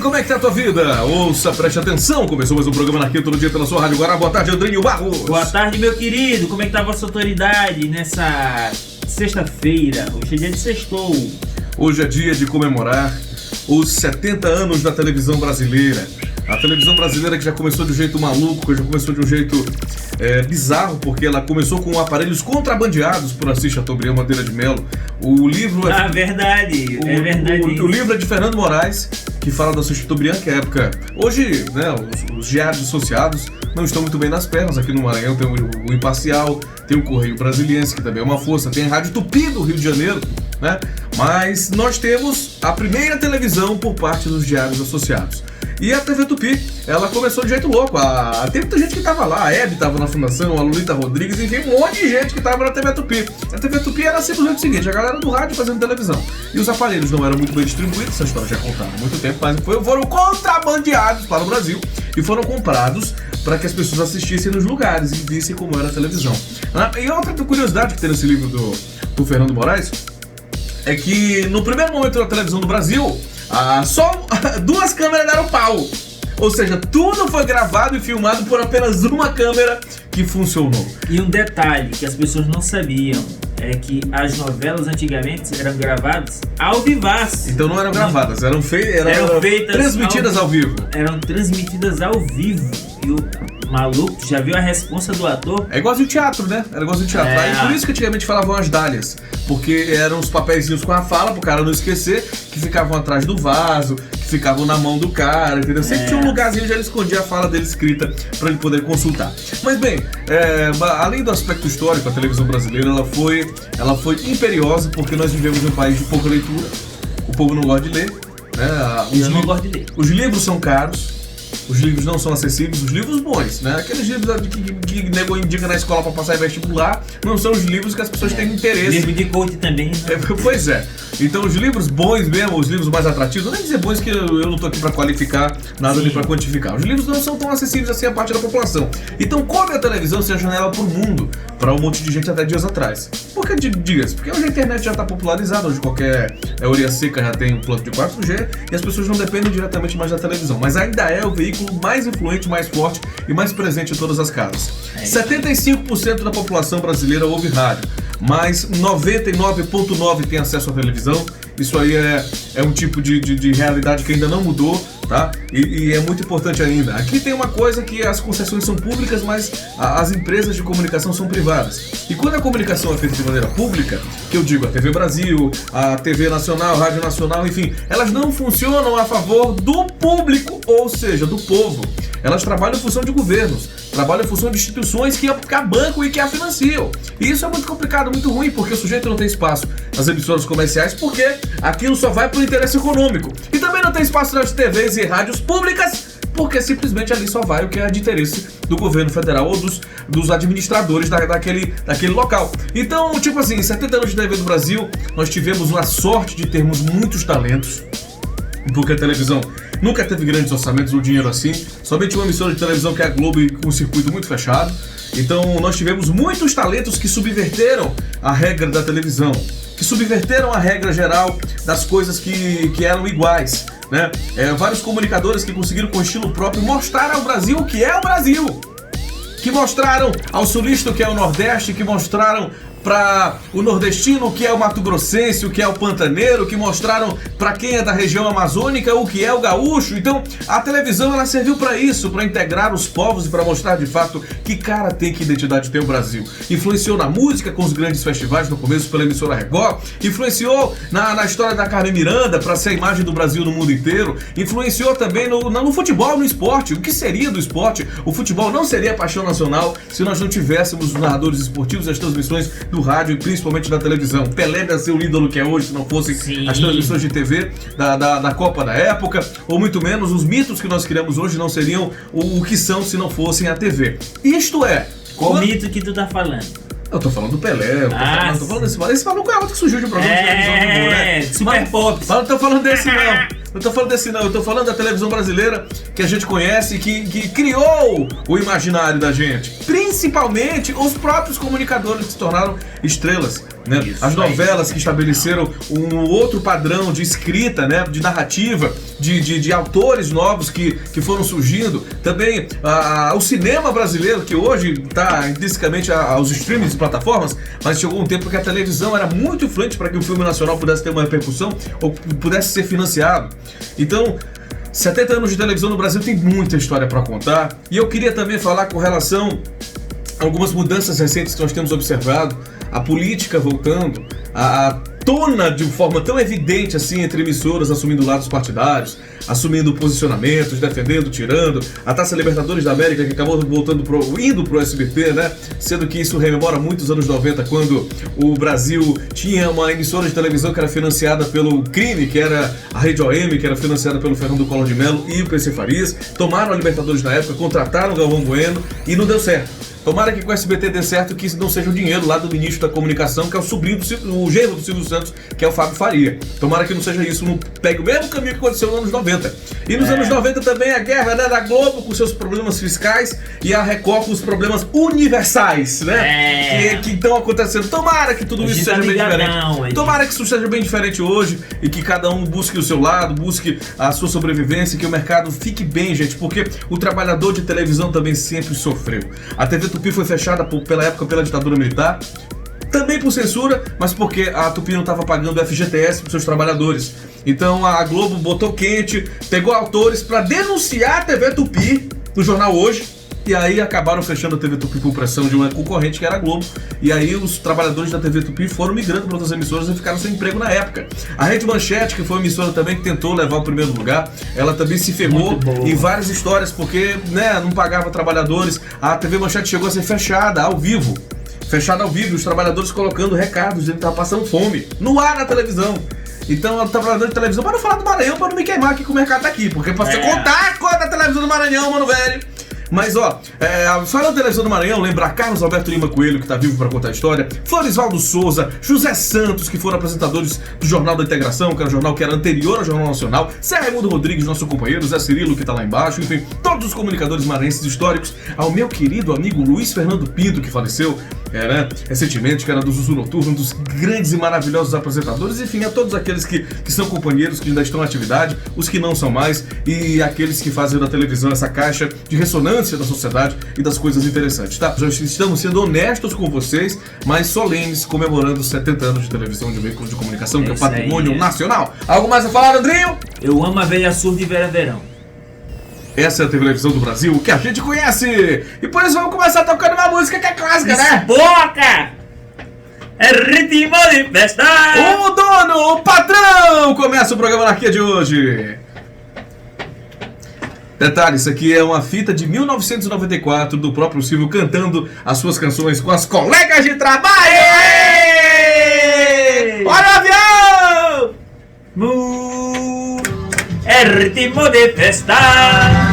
como é que tá a tua vida? Ouça, preste atenção, começou mais um programa na Quinta, todo dia pela sua Rádio Guará. Boa tarde, Andrinho Barros. Boa tarde, meu querido, como é que tá a vossa autoridade nessa sexta-feira? Hoje é dia de sextou. Hoje é dia de comemorar os 70 anos da televisão brasileira. A televisão brasileira que já começou de um jeito maluco, que já começou de um jeito bizarro, porque ela começou com aparelhos contrabandeados por Assis Chateaubriand Madeira de Mello. O livro é... verdade, o, é verdade. O livro é de Fernando Moraes, que fala da Assis Chateaubriand, que é a época... Hoje, né, os diários associados não estão muito bem nas pernas. Aqui no Maranhão tem o Imparcial, tem o Correio Brasiliense, que também é uma força, tem a Rádio Tupi do Rio de Janeiro, né? Mas nós temos a primeira televisão por parte dos diários associados. E a TV Tupi, ela começou de jeito louco. Tem muita gente que tava lá, a Hebe tava na fundação, a Lolita Rodrigues, enfim, um monte de gente que tava na TV Tupi. A TV Tupi era simplesmente o seguinte: a galera do rádio fazendo televisão. E os aparelhos não eram muito bem distribuídos, essa história já contaram há muito tempo, mas foram contrabandeados para o Brasil e foram comprados para que as pessoas assistissem nos lugares e vissem como era a televisão. E outra curiosidade que tem nesse livro do Fernando Moraes é que no primeiro momento da televisão do Brasil, só 2 câmeras deram pau. Ou seja, tudo foi gravado e filmado por apenas uma câmera que funcionou. E um detalhe que as pessoas não sabiam é que as novelas antigamente eram gravadas ao vivaço. Então não eram gravadas, eram feitas transmitidas ao vivo. Eram transmitidas ao vivo. E o maluco, já viu a responsa do ator? É igualzinho teatro, né? Era igualzinho teatro. Aí, por isso que antigamente falavam as dálias. Porque eram os papeizinhos com a fala, pro cara não esquecer, que ficavam atrás do vaso, que ficavam na mão do cara, entendeu? Sempre tinha um lugarzinho onde ele escondia a fala dele escrita pra ele poder consultar. Mas bem, além do aspecto histórico, a televisão brasileira ela foi imperiosa, porque nós vivemos em um país de pouca leitura. O povo não gosta de ler, né? Eu não gosto de ler. Os livros são caros. Os livros não são acessíveis, os livros bons, né? Aqueles livros que nego indica na escola para passar em vestibular, não são os livros que as pessoas têm interesse. Livro de coach também. Pois é. Então os livros bons mesmo, os livros mais atrativos, não é dizer bons que eu não tô aqui para qualificar nada nem para quantificar. Os livros não são tão acessíveis assim a parte da população. Então cobre a televisão ser a janela pro mundo, para um monte de gente até dias atrás. Por que diga-se? Porque hoje a internet já está popularizada, hoje qualquer orelha seca já tem um plano de 4G e as pessoas não dependem diretamente mais da televisão. Mas ainda é o veículo mais influente, mais forte e mais presente em todas as casas. 75% da população brasileira ouve rádio, mas 99,9% tem acesso à televisão. Isso aí é um tipo de realidade que ainda não mudou, tá? E é muito importante ainda. Aqui tem uma coisa que as concessões são públicas, mas as empresas de comunicação são privadas. E quando a comunicação é feita de maneira pública, que eu digo a TV Brasil, a TV Nacional, a Rádio Nacional, enfim, elas não funcionam a favor do público, ou seja, do povo. Elas trabalham em função de governos, trabalham em função de instituições que a bancam e que a financiam. E isso é muito complicado, muito ruim, porque o sujeito não tem espaço nas emissoras comerciais, porque aquilo só vai para o interesse econômico. E também não tem espaço nas TVs e rádios públicas, porque simplesmente ali só vai o que é de interesse do governo federal ou dos administradores daquele local. Então, tipo assim, em 70 anos de TV do Brasil, nós tivemos a sorte de termos muitos talentos, porque a televisão nunca teve grandes orçamentos ou dinheiro assim. Somente uma emissora de televisão que é a Globo, e com um circuito muito fechado. Então nós tivemos muitos talentos que subverteram a regra da televisão, que subverteram a regra geral das coisas que eram iguais, né? Vários comunicadores que conseguiram com estilo próprio mostrar ao Brasil o que é o Brasil, que mostraram ao sulista o que é o Nordeste, que mostraram para o nordestino o que é o mato-grossense, o que é o pantaneiro, que mostraram para quem é da região amazônica o que é o gaúcho. Então a televisão ela serviu para isso, para integrar os povos e para mostrar de fato que cara tem, que identidade tem o Brasil. Influenciou na música com os grandes festivais no começo pela emissora Record, influenciou na história da Carmen Miranda para ser a imagem do Brasil no mundo inteiro, influenciou também no futebol, no esporte. O que seria do esporte? O futebol não seria a paixão nacional se nós não tivéssemos os narradores esportivos, as transmissões do rádio e principalmente da televisão. Pelé deve ser o ídolo que é hoje se não fossem as transmissões de TV da Copa da época, ou muito menos os mitos que nós criamos hoje não seriam o que são se não fossem a TV. Isto é... Qual mito que tu tá falando? Eu tô falando do Pelé, eu tô falando desse maluco. Esse maluco é outro que surgiu de um programa de televisão do mundo, né? Super Pop. Mas não tô falando desse não. Não tô falando desse não, eu tô falando da televisão brasileira que a gente conhece, que criou o imaginário da gente. Principalmente os próprios comunicadores que se tornaram estrelas né? Isso As novelas que estabeleceram um outro padrão de escrita, né? De narrativa, de autores novos que foram surgindo. Também o cinema brasileiro, que hoje está intrinsecamente aos streamings e plataformas, mas chegou um tempo que a televisão era muito influente para que o filme nacional pudesse ter uma repercussão ou pudesse ser financiado. Então, 70 anos de televisão no Brasil tem muita história para contar. E eu queria também falar com relação a algumas mudanças recentes que nós temos observado, a política voltando, a tona de forma tão evidente assim entre emissoras assumindo lados partidários, assumindo posicionamentos, defendendo, tirando, a Taça Libertadores da América que acabou indo pro SBT, né? Sendo que isso rememora muitos anos 90, quando o Brasil tinha uma emissora de televisão que era financiada pelo crime, que era a Rede OM, que era financiada pelo Fernando Collor de Mello e o PC Farias. Tomaram a Libertadores na época, contrataram o Galvão Bueno e não deu certo. Tomara que com o SBT dê certo, que isso não seja o dinheiro lá do ministro da Comunicação, que é o sobrinho o genro do Silvio Santos, que é o Fábio Faria. Tomara que não seja isso, não pegue o mesmo caminho que aconteceu nos anos 90. E nos anos 90 também a guerra, né, da Globo com seus problemas fiscais e a Record com os problemas universais, né? Que estão acontecendo. Tomara que tudo isso seja bem diferente. Tomara que isso seja bem diferente hoje e que cada um busque o seu lado, busque a sua sobrevivência, que o mercado fique bem, gente, porque o trabalhador de televisão também sempre sofreu. A TV Tupi foi fechada pela ditadura militar, também por censura, mas porque a Tupi não estava pagando FGTS para os seus trabalhadores. Então a Globo botou quente, pegou autores para denunciar a TV Tupi no jornal Hoje, e aí acabaram fechando a TV Tupi por pressão de uma concorrente que era a Globo. E aí os trabalhadores da TV Tupi foram migrando para outras emissoras e ficaram sem emprego na época. A Rede Manchete, que foi uma emissora também que tentou levar o primeiro lugar, ela também se ferrou em várias histórias, porque, né, não pagava trabalhadores. A TV Manchete chegou a ser fechada ao vivo. Fechada ao vivo, os trabalhadores colocando recados, dizendo que estavam passando fome, no ar na televisão. Então, o trabalhador de televisão, para não falar do Maranhão, para não me queimar aqui com o mercado daqui, porque pra você contar a coisa da televisão do Maranhão, mano, velho. Mas ó, falando da televisão do Maranhão, lembrar Carlos Alberto Lima Coelho, que tá vivo para contar a história, Florisvaldo Souza, José Santos, que foram apresentadores do Jornal da Integração, que era um jornal que era anterior ao Jornal Nacional, Zé Raimundo Rodrigues, nosso companheiro, Zé Cirilo, que tá lá embaixo, enfim, todos os comunicadores maranhenses históricos, ao meu querido amigo Luiz Fernando Pinto, que faleceu recentemente, que era do Zuzu Noturno, um dos grandes e maravilhosos apresentadores, enfim, a todos aqueles que são companheiros, que ainda estão em atividade, os que não são mais, e aqueles que fazem da televisão essa caixa de ressonância da sociedade e das coisas interessantes, tá? Já estamos sendo honestos com vocês, mas solenes, comemorando os 70 anos de televisão de veículos de comunicação, que é um patrimônio nacional. Algo mais a falar, Andrinho? Eu amo a velha surda e vera verão. Essa é a televisão do Brasil que a gente conhece. E por isso vamos começar tocando uma música que é clássica, né? Boca! É ritmo de festa! O dono, o patrão! Começa o programa Anarquia de hoje. Detalhe, isso aqui é uma fita de 1994 do próprio Silvio cantando as suas canções com as colegas de trabalho! Olha o avião! É ritmo de festa!